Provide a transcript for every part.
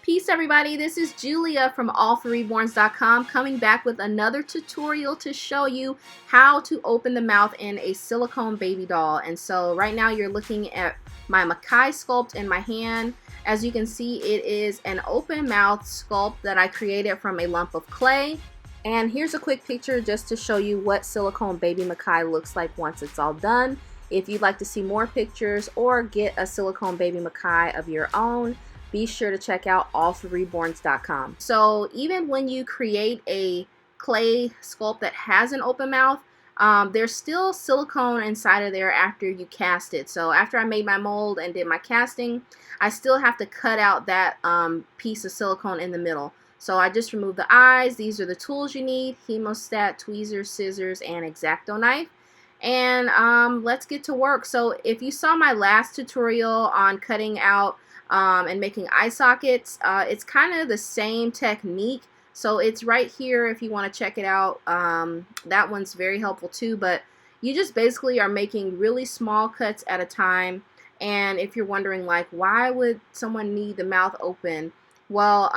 Peace everybody, this is Julia from All4Reborns.com coming back with another tutorial to show you how to open the mouth in a silicone baby doll. And so right now you're looking at my Makai sculpt in my hand. As you can see, it is an open mouth sculpt that I created from a lump of clay. And here's a quick picture just to show you what silicone baby Makai looks like once it's all done. If you'd like to see more pictures or get a silicone baby Makai of your own, be sure to check out All4Reborns.com. So even when you create a clay sculpt that has an open mouth, there's still silicone inside of there after you cast it. So after I made my mold and did my casting, I still have to cut out that piece of silicone in the middle. So I just removed the eyes. These are the tools you need: hemostat, tweezers, scissors, and X-Acto knife. And let's get to work. So if you saw my last tutorial on cutting out and making eye sockets, it's kind of the same technique. So it's right here if you want to check it out. That one's very helpful too, but you just basically are making really small cuts at a time. And if you're wondering, like, why would someone need the mouth open? Well,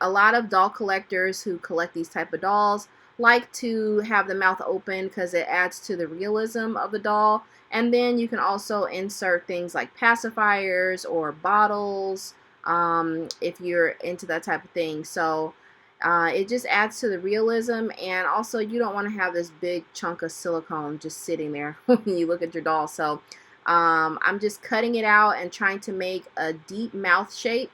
a lot of doll collectors who collect these type of dolls like to have the mouth open because it adds to the realism of the doll. And then you can also insert things like pacifiers or bottles if you're into that type of thing. So it just adds to the realism, and also you don't want to have this big chunk of silicone just sitting there when you look at your doll. So I'm just cutting it out and trying to make a deep mouth shape.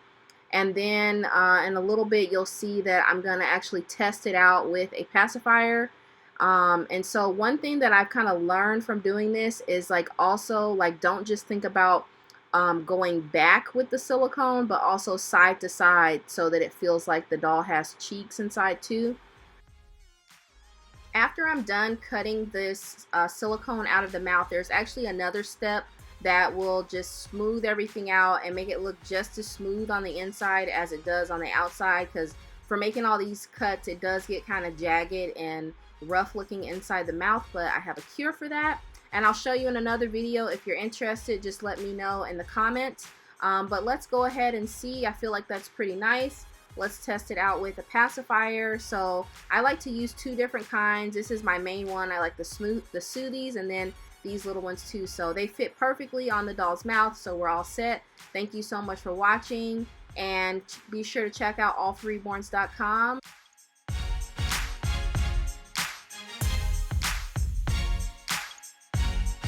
And then in a little bit you'll see that I'm going to actually test it out with a pacifier. And so one thing that I've kind of learned from doing this is, like, also, like, don't just think about going back with the silicone, but also side to side so that it feels like the doll has cheeks inside too. After I'm done cutting this silicone out of the mouth, there's actually another step that will just smooth everything out and make it look just as smooth on the inside as it does on the outside, because for making all these cuts it does get kind of jagged and rough looking inside the mouth. But I have a cure for that, and I'll show you in another video. If you're interested, just let me know in the comments. But let's go ahead and see. I feel like that's pretty nice. Let's test it out with a pacifier. So I like to use two different kinds. This is my main one. I like the Soothies, and then these little ones too. So they fit perfectly on the doll's mouth, so we're all set. Thank you so much for watching, and be sure to check out All4Reborns.com.